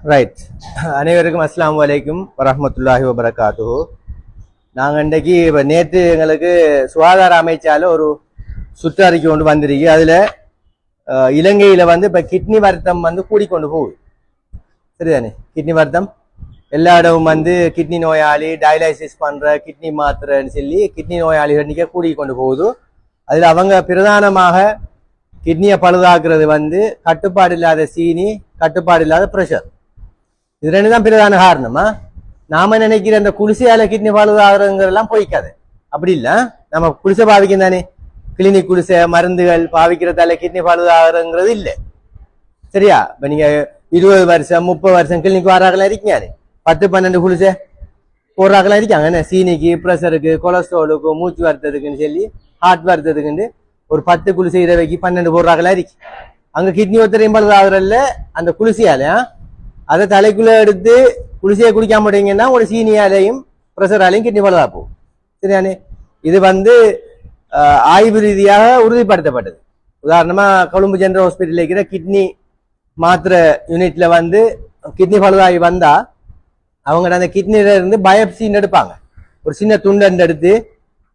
Right. அனைவருக்கும் அஸ்ஸலாமு அலைக்கும் வரஹ்மத்துல்லாஹி வபரகாத்துஹு. நாங்கள் இன்றைக்கு இப்போ நேற்று எங்களுக்கு சுகாதார அமைச்சால ஒரு சுற்றறிக்கை கொண்டு வந்திருக்கு. அதில் இலங்கையில் வந்து இப்போ கிட்னி வருத்தம் வந்து கூடிக்கொண்டு போகுது. சரிதானே? கிட்னி வருத்தம் எல்லா இடமும் வந்து கிட்னி நோயாளி, டயாலிசிஸ் பண்ணுற கிட்னி மாத்திரைன்னு சொல்லி கிட்னி நோயாளிகள் இன்றைக்கி கூடிக்கொண்டு போகுது. அதில் அவங்க பிரதானமாக கிட்னியை பழுதாக்குறது வந்து கட்டுப்பாடு இல்லாத சீனி, கட்டுப்பாடு இல்லாத ப்ரெஷர். இது ரெண்டு தான் பிரதான காரணமா. நாம நினைக்கிற அந்த குளிசையால கிட்னி பழுதாகிறதுங்கிறதெல்லாம் போய்க்காது. அப்படி இல்லை, நம்ம குளிசை பாவிக்கும் தானே, கிளினிக் குளிசை மருந்துகள் பாவிக்கிறதால கிட்னி பழுதாகிறதுங்கிறது இல்லை. சரியா? இப்போ நீங்க 20 வருஷம் 30 வருஷம் கிளினிக் வராகலாம் இருக்கீங்க, 10-12 குளிசை போடுறாக்கெல்லாம் இருக்காங்க. என்ன சீனிக்கு, ப்ரெஷருக்கு, கொலஸ்ட்ராலுக்கு, மூச்சு வருத்ததுக்குன்னு சொல்லி, ஹார்ட் வருத்ததுக்குன்னு ஒரு 10 குளிசை 20க்கு 12 போடுறாங்களா இருக்கு. அங்க கிட்னி ஒத்தரையும் பழுதாகிறல்ல அந்த குளிசையால. அதை தலைக்குள்ள எடுத்து குளிசையை குடிக்காம விட்டீங்கன்னா ஒரு சீனியாலையும் ப்ரெஷராலையும் கிட்னி பழுதா போகும். சரியானே? இது வந்து ஆய்வு ரீதியாக உறுதிப்படுத்தப்பட்டது. உதாரணமா கொழும்பு ஜெனரல் ஹாஸ்பிட்டல் இருக்கிற கிட்னி மாத்திரை யூனிட்ல வந்து கிட்னி பழுதாகி வந்தா அவங்க அந்த கிட்னில இருந்து பயோப்சின்னு எடுப்பாங்க. ஒரு சின்ன துண்டை எடுத்து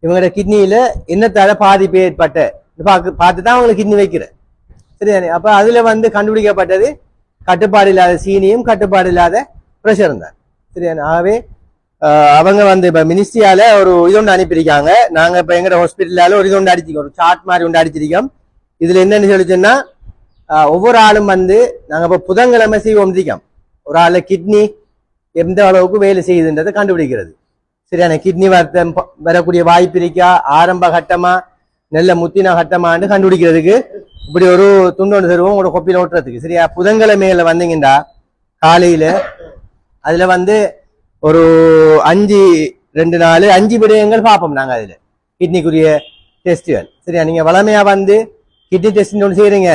இவங்களோட கிட்னியில என்னத்தால பாதிப்பு ஏற்பட்ட பார்த்து தான் அவங்களுக்கு கிட்னி வைக்கிற. சரிதானே? அப்ப அதுல வந்து கண்டுபிடிக்கப்பட்டது கட்டுப்பாடு இல்லாத சீனியும் கட்டுப்பாடு இல்லாத ப்ரெஷரும் தான். சரிதானே? ஆகவே அவங்க வந்து இப்ப மினிஸ்ட்ரியால ஒரு இதொண்டு அனுப்பியிருக்காங்க. நாங்க இப்ப எங்க ஹாஸ்பிட்டலால ஒரு இதொண்டு அடிச்சிருக்கோம், ஒரு சார்ட் மாதிரி ஒன்று அடிச்சிருக்கோம். இதுல என்னன்னு சொல்லிச்சுன்னா ஒவ்வொரு ஆளும் வந்து நாங்க இப்ப புதன்கிழமை செய்வோம் இருக்கோம், ஒரு ஆளு கிட்னி எந்த அளவுக்கு வேலை செய்யுதுன்றதை கண்டுபிடிக்கிறது. சரியான கிட்னி வருத்தம் வரக்கூடிய வாய்ப்பு இருக்கா, ஆரம்ப கட்டமா நல்ல முத்தின கட்டமான்னு கண்டுபிடிக்கிறதுக்கு இப்படி ஒரு துண்டொன்று தருவோம் உங்களோட கொப்பியில் ஓட்டுறதுக்கு. சரியா? புதன்கிழமையில வந்தீங்கன்னா காலையில அதுல வந்து ஒரு 5 விடயங்கள் பார்ப்போம் நாங்க அதுல கிட்னிக்குரிய டெஸ்ட்டுகள். சரியா? நீங்க வளமையா வந்து கிட்னி டெஸ்ட் ஒன்று செய்யறீங்க,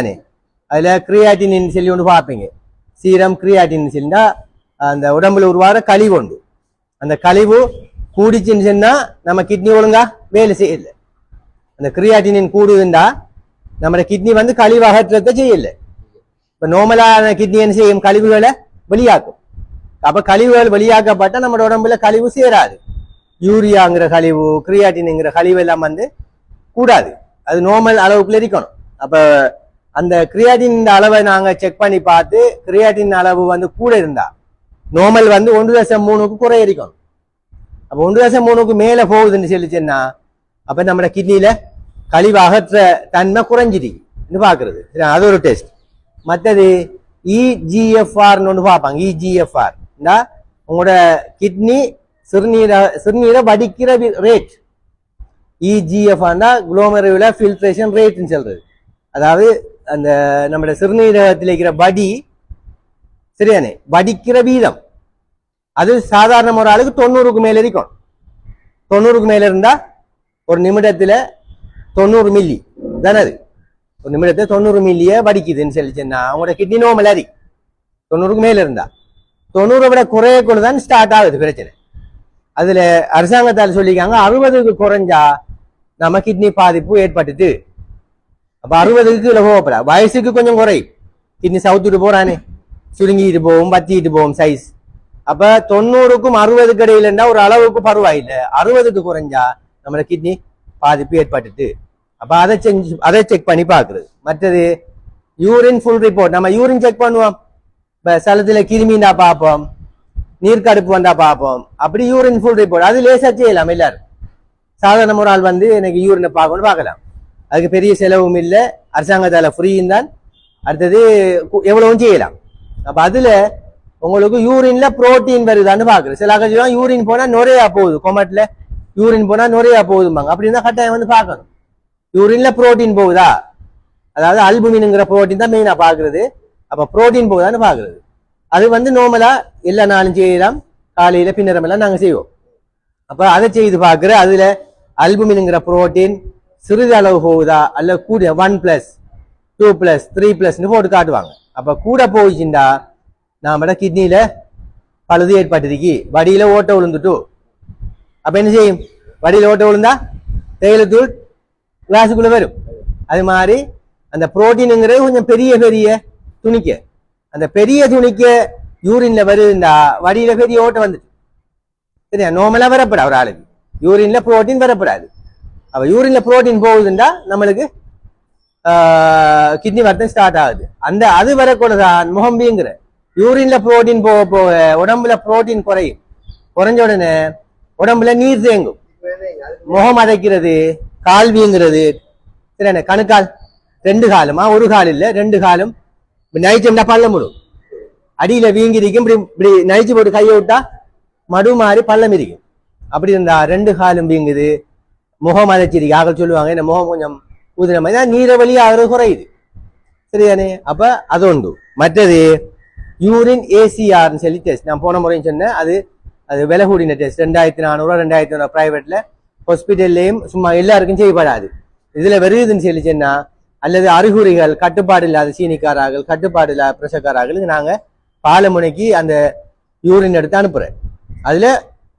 அதுல கிரியாட்டின் சொல்லி ஒன்று பார்ப்பீங்க. சீரம் கிரியாட்டின் சொல்லினா அந்த உடம்புல உருவாகிற கழிவு உண்டு. அந்த கழிவு கூடிச்சுன்னு சொன்னா நம்ம கிட்னி ஒழுங்கா வேலை செய்யல. அந்த கிரியாட்டினின் கூடுதுண்டா நம்ம கிட்னி வந்து கழிவு அகற்றத்தை செய்யல. இப்ப நார்மலான கிட்னி என்ன செய்யும், கழிவுகளை வெளியாக்கும். அப்ப கழிவுகள் வெளியாக்கப்பட்டா நம்ம உடம்புல கழிவு சேராது. யூரியாங்கிற கழிவு, கிரியாட்டின்ங்கிற கழிவு எல்லாம் வந்து கூடாது, அது நார்மல் அளவுக்குள்ள இருக்கணும். அப்ப அந்த கிரியாட்டின் அளவை நாங்க செக் பண்ணி பார்த்து கிரியாட்டின் அளவு வந்து கூட இருந்தா நார்மல் வந்து 1.3க்கு குறைய இருக்கணும். அப்ப 1.3க்கு மேல போகுதுன்னு சொல்லிச்சுன்னா அப்ப நம்ம கிட்னியில கழிவு அகற்ற தன்மை குறைஞ்சிருக்கு பாக்குறது. அது ஒரு டெஸ்ட். மற்றது இஜிஎஃப்ஆர்னு ஒன்று பார்ப்பாங்க. இஜிஎஃப்ஆர் உங்களோட கிட்னி சிறுநீரை வடிக்கிற ரேட். இஜிஎஃப்ஆர்னா குளோமெருலர் ஃபில்ட்ரேஷன் ரேட்னு சொல்றது. அதாவது அந்த நம்ம சிறுநீரகத்தில் இருக்கிற வடி, சரியானே, வடிக்கிற வீதம். அது சாதாரண ஒரு ஆளுக்கு 90க்கு மேல இருக்கும். 90க்கு மேல இருந்தா ஒரு நிமிடத்துல 90 மில்லி தானே, அது ஒரு நிமிடத்துல 90 மில்லிய வடிக்குதுன்னு சொல்லிச்சுன்னா அவங்களோட கிட்னி நோமல் அறி 90க்கு மேல இருந்தா. 90 விட குறைய கொண்டுதான் ஸ்டார்ட் ஆகுது பிரச்சனை. அதுல அரசாங்கத்தால் சொல்லிக்காங்க 60க்கு குறைஞ்சா நம்ம கிட்னி பாதிப்பு ஏற்பட்டுட்டு. அப்ப 60க்கு கீழே போகப்படா, வயசுக்கு கொஞ்சம் குறையும். கிட்னி சவுத்துட்டு போறானே, சுருங்கிட்டு போகும், பத்திட்டு போகும் சைஸ். அப்ப 90க்கும் 60க்கு இடையிலன்னா ஒரு அளவுக்கு பரவாயில்லை. 60க்கு குறைஞ்சா நம்மளோட கிட்னி பாதிப்பு ஏற்பட்டுட்டு. அப்ப அதை செக் பண்ணி பாக்குறது. மற்றது யூரின் ஃபுல் ரிப்போர்ட். நம்ம யூரின் செக் பண்ணுவோம், இப்ப சலத்துல கிருமிண்டா பார்ப்போம், நீர்க்கடுப்பு வந்தா பார்ப்போம். அப்படி யூரின் ஃபுல் ரிப்போர்ட் அது லேசா செய்யலாம். எல்லாரும் சாதாரண ஒரு ஆள் வந்து எனக்கு யூரினை பார்க்கணும்னு பார்க்கலாம். அதுக்கு பெரிய செலவும் இல்லை, அரசாங்கத்தால ஃப்ரீயும் தான். அடுத்தது எவ்வளவும் செய்யலாம். அப்ப அதுல உங்களுக்கு யூரின்ல புரோட்டீன் வருதான்னு பாக்குறது. சில கட்சியும் யூரின் போனா நுரையா போகுது, கொமட்ல யூரின் போனா நுரையா போகுதும்பாங்க. அப்படின்னா கட்டாயம் வந்து பார்க்கணும் யூரின்ல புரோட்டீன் போகுதா. அதாவது அல்புமின்ங்கிற புரோட்டீன் தான் மெயினா பாக்குறது. அப்ப புரோட்டீன் போகுதான்னு பாக்குறது. அது வந்து நார்மலா எல்லா நாளும் செய்யலாம், காலையில பின்னரம் எல்லாம் நாங்க செய்வோம். அப்ப அதை செய்து பாக்குற அதுல அல்புமின்ங்கிற புரோட்டீன் சிறிது அளவு போகுதா அல்ல கூட 1+, 2+, 3+ன்னு போட்டு காட்டுவாங்க. அப்ப கூட போயிச்சுண்டா நாம கிட்னியில பழுது ஏற்பட்டிருக்கு, வடியில ஓட்ட விழுந்துட்டு. அப்ப என்ன செய்யும், வடியில ஓட்ட விழுந்தா தேயிலத்தூள் கிளாஸுக்குள்ள வரும். அது மாதிரி அந்த புரோட்டீனுங்கிறது கொஞ்சம் பெரிய பெரிய துணிக்க, அந்த பெரிய துணிக்க யூரின்ல வருதுண்டா வடியில பெரிய ஓட்டம் வந்துட்டு சரியா நார்மலா வரப்படா ஒரு ஆளுக்கு யூரின்ல புரோட்டீன் வரப்படாது அப்ப யூரின்ல புரோட்டீன் போகுதுண்டா நம்மளுக்கு கிட்னி வருத்தம் ஸ்டார்ட் ஆகுது அந்த அது வரக்கூடதான் முகம்பிங்கிற யூரின்ல புரோட்டீன் போக போக உடம்புல புரோட்டீன் குறைஞ்ச உடனே உடம்புல நீர் தேங்கும் முகம் அதைக்கிறது கால் வீங்கிறது சரியான கணுக்கால் 2 காலுமா ஒரு கால் இல்ல 2 காலும் நைச்சோம்னா பள்ளம் விடும் அடியில வீங்கி இருக்கும் இப்படி நைச்சு போட்டு கையை விட்டா மடு மாறி பள்ளம் இருக்கும் அப்படி இருந்தா 2 காலும் வீங்குது முகம் அதைச்சிருக்கு ஆக சொல்லுவாங்க இந்த முகம் கொஞ்சம் ஊதின மாதிரி நீரை வழி ஆகிறது குறையுது சரிதானே அப்ப அது உண்டு மற்றது யூரின் ஏசிஆர்னு சொல்லி டெஸ்ட் நான் போன முறையும் சொன்னேன் அது விலை கூடின டெஸ்ட் 2400 2500 பிரைவேட்ல ஹாஸ்பிட்டல்லையும் சும்மா எல்லாருக்கும் செய்யப்படாது இதுல வருதுன்னு சொல்லி சொன்னா அல்லது அறிகுறிகள் கட்டுப்பாடு இல்லாத சீனிக்காரார்கள் கட்டுப்பாடு இல்லாத பிரஷக்காரார்களுக்கு நாங்க பாலமுனைக்கு அந்த யூரின் எடுத்து அனுப்புறேன் அதுல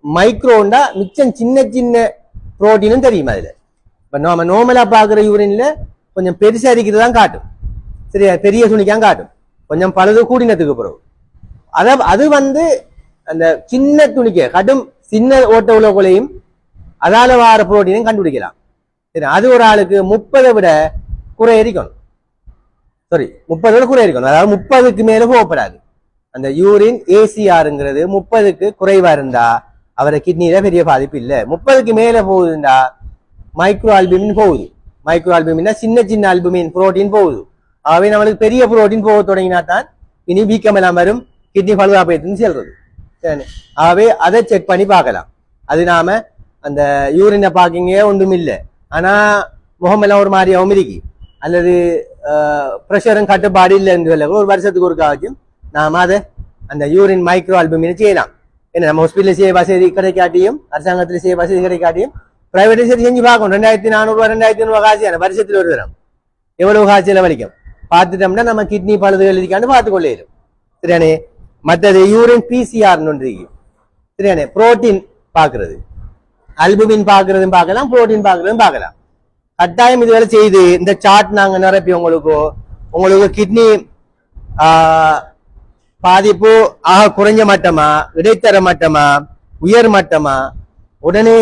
மைக்ரோண்டா மிச்சம் சின்ன சின்ன புரோட்டீனும் தெரியும் அதுல இப்ப நாம நார்மலா பாக்குற யூரின்ல கொஞ்சம் பெருசா இருக்கிறது தான் காட்டும் சரியா பெரிய துணிக்கான் காட்டும் கொஞ்சம் பழுது கூடினத்துக்கு பிறகு அது அந்த சின்ன துணிக்க கடும் சின்ன ஓட்ட உலகங்களையும் அதால வார புரோட்டீனையும் கண்டுபிடிக்கலாம் சரி அது ஒரு ஆளுக்கு 30 விட குறை இருக்கணும் சாரி 30 விட குறை இருக்கணும் அதாவது 30க்கு மேல போகப்படாது அந்த யூரின் ஏசிஆருங்கிறது 30க்கு குறைவா இருந்தா அவரை கிட்னியில பெரிய பாதிப்பு இல்லை 30க்கு மேல போகுதுண்டா மைக்ரோ ஆல்புமின் போகுது மைக்ரோ ஆல்புமின்னா சின்ன சின்ன ஆல்புமின் புரோட்டீன் போகுது ஆகவே நம்மளுக்கு பெரிய புரோட்டீன் போக தொடங்கினா தான் இனி வீக்கம் எல்லாம் வரும் கிட்னி பழுதாபயத்துன்னு சொல்றது சரி ஆகவே அதை செக் பண்ணி பார்க்கலாம் அது நாம அந்த யூரினை பாக்கிங்க ஒன்றும் இல்லை ஆனா முகமெல்லாம் ஒரு மாதிரியாவும் இருக்கு அல்லது ப்ரெஷரும் கட்டுப்பாடு இல்லைன்னு சொல்ல ஒரு வருஷத்துக்கு ஒரு காச்சும் நாம அதை அந்த யூரின் மைக்ரோ ஆல்புமினை செய்யலாம் என்ன நம்ம ஹாஸ்பிட்டல் செய்ய வசதி கிடைக்காட்டியும் அரசாங்கத்தில் செய்ய வசதி கிடைக்காட்டியும் பிரைவேட் சரி செஞ்சு பார்க்கணும் 2400 2500 காசு வருஷத்துல ஒரு தரம் எவ்வளவு காய்ச்சல வலிக்கும் பார்த்துட்டோம்னா நம்ம கிட்னி பழுதுகள் இருக்கான்னு பார்த்து கொள்ளையிடும் சரியானே மற்றது யூரின் பிசிஆர்னு ஒன்று இருக்கு சரியானே புரோட்டீன் பாக்குறது அல்புமின் பாக்குறதும் பார்க்கலாம் புரோட்டீன் பாக்குறதும் பார்க்கலாம் கட்டாயம் இதுவரை செய்து இந்த சார்ட் நாங்க நிரப்பி உங்களுக்கு கிட்னி பாதிப்பு ஆக குறைஞ்ச மட்டமா இடைத்தர மட்டமா உயர் மட்டமா உடனே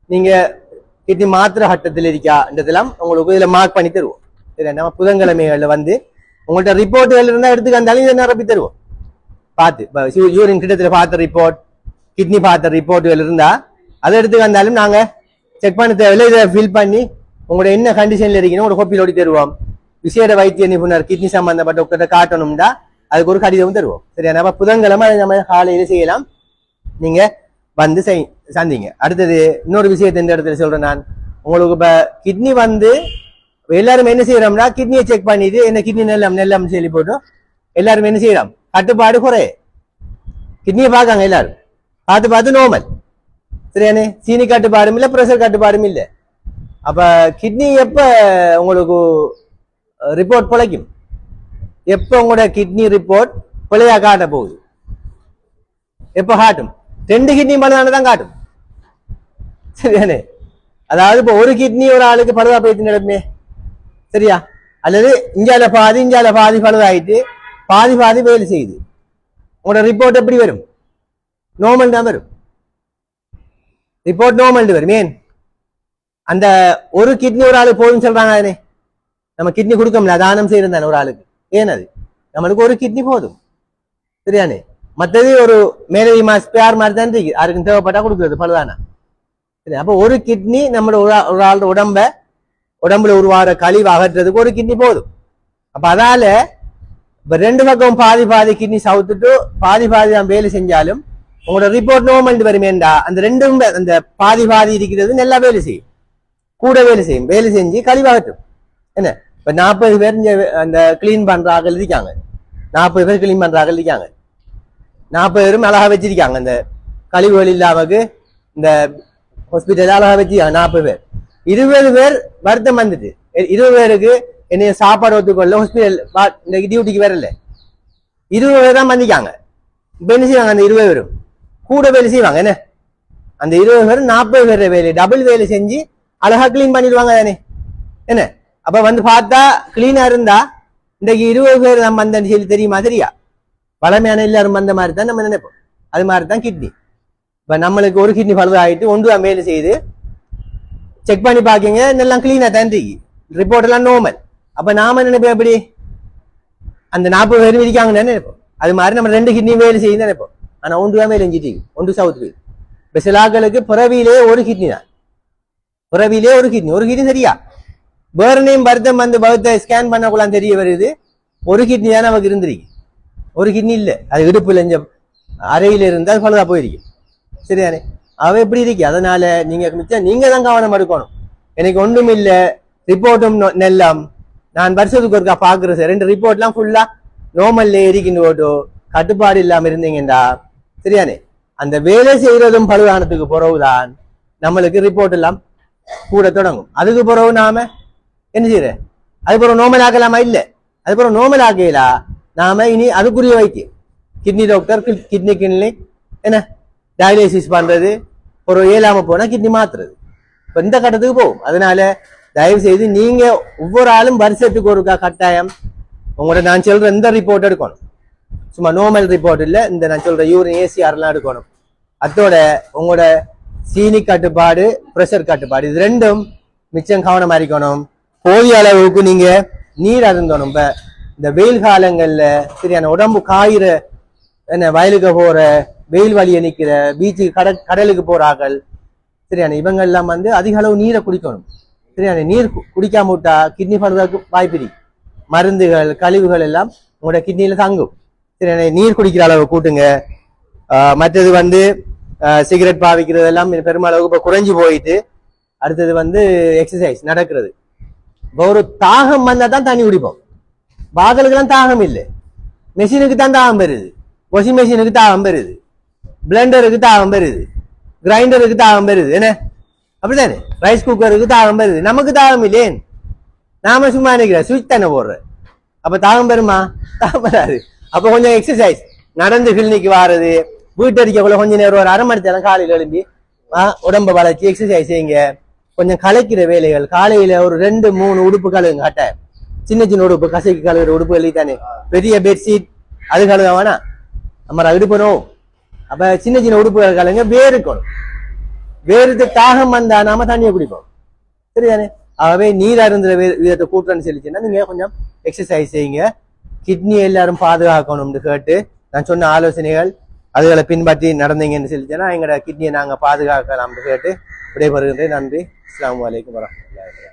நீங்க கிட்னி மாத்திர கட்டத்தில் இருக்கான்றதெல்லாம் உங்களுக்கு இதுல மார்க் பண்ணி தருவோம் சரி நம்ம புதன்கிழமைகள்ல உங்கள்ட்ட ரிப்போர்ட்டுகள் இருந்தா எடுத்துக்க இருந்தாலும் இதை நிரப்பி தருவோம் பார்த்து யூரின் கிட்டத்துல பார்த்த ரிப்போர்ட் கிட்னி பார்த்த ரிப்போர்ட்டுகள் இருந்தா அதை எடுத்துக்க வந்தாலும் நாங்க செக் பண்ண தேவையில்லை இதை ஃபில் பண்ணி உங்களோட என்ன கண்டிஷன்ல இருக்கீங்க உங்களோட கோப்பியில் ஓடி தருவோம் விசேட வைத்திய நிபுணர் கிட்னி சம்பந்தப்பட்ட டாக்டர்கிட்ட காட்டணும்டா அதுக்கு ஒரு கடிதமும் தருவோம் சரியா நம்ம புதன்கிழமை நம்ம காலையில செய்யலாம் நீங்க வந்து சந்திங்க அடுத்தது இன்னொரு விஷயத்தை இந்த இடத்துல சொல்றேன் நான் உங்களுக்கு இப்ப கிட்னி எல்லாரும் என்ன செய்யறோம்னா கிட்னியை செக் பண்ணிட்டு என்ன கிட்னி நெல்லம் சொல்லி போட்டோம் எல்லாரும் என்ன செய்யறோம் கட்டுப்பாடு குறை கிட்னியை பார்க்காங்க எல்லாரும் பார்த்து நார்மல் சரியானே சீனி கட்டுப்பாடும் இல்லை பிரஷர் கட்டுப்பாடும் இல்லை அப்ப கிட்னி எப்ப உங்களுக்கு ரிப்போர்ட் பிழைக்கும் எப்ப உங்களோட கிட்னி ரிப்போர்ட் பிழையா காட்ட போகுது எப்ப காட்டும் 2 கிட்னி பழுதானதான் காட்டும் சரியானே அதாவது இப்ப ஒரு கிட்னி ஒரு ஆளுக்கு பழுதா போயிட்டு நடக்குமே சரியா அல்லது இஞ்சால பாதி பழுதாயிட்டு பாதி வேலை செய்யுது உங்களோட ரிப்போர்ட் எப்படி வரும் நார்மல் தான் வரும் ரிப்போர்ட் நார்மல் வரும் ஏன் அந்த ஒரு கிட்னி ஒரு ஆளுக்கு போதும் சொல்றாங்க தானே நம்ம கிட்னி கொடுக்கல தானம் செய்யறது தானே ஒரு ஆளுக்கு ஏன் அது நம்மளுக்கு ஒரு கிட்னி போதும் சரியானே மற்றது ஒரு மேலவி ஸ்பேர் மாதிரி தான் இருக்கு யாருக்கும் தேவைப்பட்டா கொடுக்குறது பழுதானா சரி அப்ப ஒரு கிட்னி நம்மளோட ஒரு ஆளோட உடம்புல உருவாகிற கழிவு அகற்றுறதுக்கு ஒரு கிட்னி போதும் அப்ப அதால இப்ப 2 பக்கம் பாதி கிட்னி சவுத்துட்டு பாதி தான் வேலை செஞ்சாலும் உங்களோட ரிப்போர்ட் நார்மல் வருமேண்டா அந்த ரெண்டும் அந்த பாதி இருக்கிறது நல்லா வேலை செய்யும் கூட வேலை செஞ்சு கழிவாகட்டும் என்ன இப்ப 40 பேர் அந்த கிளீன் பண்றாங்க இருக்காங்க 40 பேர் கிளீன் பண்றாங்க இருக்காங்க 40 பேரும் அழகா வச்சிருக்காங்க அந்த கழிவுகள் இல்லாமக்கு இந்த ஹாஸ்பிட்டல் அழகா வச்சிருக்காங்க 40 பேர் 20 பேர் வருத்தம் வந்துட்டு 20 பேருக்கு என்னைய சாப்பாடு ஒத்துக்கொள்ள ஹாஸ்பிட்டல் இந்த டியூட்டிக்கு வரல 20 பேர் தான் வந்திருக்காங்க இப்ப என்ன செய்வாங்க அந்த 20 பேரும் கூட வேலை செய்வாங்க என்ன அந்த 20 பேர் 40 பேர் வேலை டபுள் வேலை செஞ்சு அழகா கிளீன் பண்ணிடுவாங்க தானே என்ன அப்ப பார்த்தா கிளீனா இருந்தா இன்றைக்கு 20 பேர் நம்ம வந்தேன்னு சொல்லி தெரியுமா சரியா வளமையான எல்லாரும் அந்த மாதிரி தான் நம்ம நினைப்போம். அது மாதிரி தான் கிட்னி. இப்ப நம்மளுக்கு ஒரு கிட்னி பழுதாயிட்டு ஒன்று மேல செய்து செக் பண்ணி பாக்கீங்க, எல்லாம் கிளீனா தான் இருக்கு, ரிப்போர்ட் எல்லாம் நார்மல். அப்ப நாம நினைப்போம் எப்படி அந்த 40 பேர் இருக்காங்கன்னு நினைப்போம். அது மாதிரி நம்ம 2 கிட்னி வேலை செய்யுன்னு நினைப்போம். ஆனா ஒன்று மேல செஞ்சுட்டு ஒன்று சவுத். இப்ப சில ஆட்களுக்கு பிறவியிலே ஒரு கிட்னி தான், பிறவியிலே ஒரு கிட்னி சரியா வேற நேம் வருத்தம் வந்து பௌத்த ஸ்கேன் பண்ணக்குள்ளாம் தெரிய வருது ஒரு கிட்னி தான் நமக்கு இருந்திருக்கு, ஒரு கிட்னி இல்லை, அது இடுப்புல அறையில இருந்து அது பழுதா போயிருக்கு. சரியானே அவ எப்படி இருக்கு. அதனால நீங்க மிச்சம் நீங்க தான் கவனம் எடுக்கணும். எனக்கு ஒன்றும் இல்லை, ரிப்போர்ட்டும் நெல்லாம் நான் வருஷத்துக்கு ஒருக்கா பாக்குறேன் சார், 2 ரிப்போர்ட்லாம் ஃபுல்லா நோமல்ல இருக்கின்ற ஓட்டோ கட்டுப்பாடு இல்லாம இருந்தீங்கடா. சரியானே அந்த வேலை செய்யறதும் பழுதானத்துக்கு பிறகுதான் நம்மளுக்கு ரிப்போர்ட் எல்லாம் கூட தொடங்கும். அதுக்கு பிறகு நாம என்ன செய்யற, அது பிறகு நோமல் ஆக்கலாமா? இல்ல, அது பிறகு நோமல் ஆக்கலா நாம இனி அதுக்குரிய வைத்தியம் கிட்னி டாக்டர், கிட்னி கிளினிக் என்ன டயாலிசிஸ் பண்றது, ஒரு இயலாம போனா கிட்னி மாத்துறது, இப்ப இந்த கட்டத்துக்கு போகும். அதனால தயவு செய்து நீங்க ஒவ்வொரு ஆளும் வருஷத்துக்கு ஒருக்கா கட்டாயம் உங்களோட நான் சொல்ற இந்த ரிப்போர்ட் எடுக்கணும். சும்மா நார்மல் ரிப்போர்ட் இல்ல, இந்த நான் சொல்ற யூரின் ACR எடுக்கணும். அதோட உங்களோட சீனி கட்டுப்பாடு, பிரஷர் கட்டுப்பாடு, இது 2ம் மிச்சம் கவனமா இருக்கணும். போதிய அளவுக்கு நீங்க நீர் அருந்தணும். இப்ப இந்த வெயில் காலங்கள்ல சரியான உடம்பு காயிற என்ன வயலுக்கு போற, வெயில் வழிய நிக்கிற, பீச்சுக்கு கடலுக்கு போறார்கள் சரியான இவங்க எல்லாம் வந்து அதிக அளவு நீரை குடிக்கணும். சரியான நீர் குடிக்காம விட்டா கிட்னி பழுதாக்கு வாய்ப்பு இருக்கு. மருந்துகள் கழிவுகள் எல்லாம் உங்களோட கிட்னியில தங்கும். சரியான நீர் குடிக்கிற அளவு கூட்டுங்க. மற்றது வந்து சிகரெட் பாவிக்கிறது எல்லாம் பெருமளவுக்கு இப்ப குறைஞ்சு போயிட்டு, அடுத்தது வந்து எக்ஸசைஸ் நடக்கிறது. இப்போ ஒரு தாகம் வந்தா தான் தண்ணி குடிப்போம், பாகலுக்கெல்லாம் தாகம் இல்லை, மெஷினுக்கு தான் தாகம் பெறுது, வாஷிங் மெஷினுக்கு தாகம் பெறுது, பிளெண்டருக்கு தாகம் பெறுது, கிரைண்டருக்கு தாகம் பெறுது, என்ன அப்படித்தானே, ரைஸ் குக்கருக்கு தாகம் பெறுது, நமக்கு தாகம் இல்லையே, நாம சும்மா நினைக்கிற சுவிட்ச் தானே போடுற, அப்ப தாகம் பெறுமா? தாகம் பெறாது. அப்ப கொஞ்சம் எக்ஸசைஸ், நடந்து கிளினிக்கு வாரது, வீட்டடிக்கக்குள்ள கொஞ்சம் நேரம் ஒரு அரை மணி நேரம் காலையில் எழும்பி உடம்ப வளர்ச்சி எக்ஸசைஸ் செய்யுங்க. கொஞ்சம் கலைக்கிற வேலைகள் காலையில ஒரு 2-3 உடுப்பு கழுவுங்க. கட்டாயம் சின்ன சின்ன உடுப்பு, கசைக்கு கழுவுற உடுப்பு எழுதித்தானே, பெரிய பெட்ஷீட் அது கழுவ வேணா, நம்ம இடுப்பணும். அப்ப சின்ன சின்ன உடுப்புகள் கழுவுங்க. வேறுக்கணும், வேறுக்கு தாகம் வந்தா நாம தண்ணியை குடிப்போம். சரிதானே? ஆகவே நீர் அருந்துற விதத்தை கூட்டுறன்னு சொல்லிச்சுன்னா நீங்க கொஞ்சம் எக்ஸசைஸ் செய்யுங்க. கிட்னி எல்லாரும் பாதுகாக்கணும்னு கேட்டு நான் சொன்ன ஆலோசனைகள் அதுகளை பின்பற்றி நடந்தீங்கன்னு சொல்லிச்சேன்னா எங்களோட கிட்னியை நாங்க பாதுகாக்கலாம்னு கேட்டு விடைபெறுகின்றேன். நன்றி. அஸ்ஸலாமு அலைக்கும் வரஹ்மத்துல்லாஹி.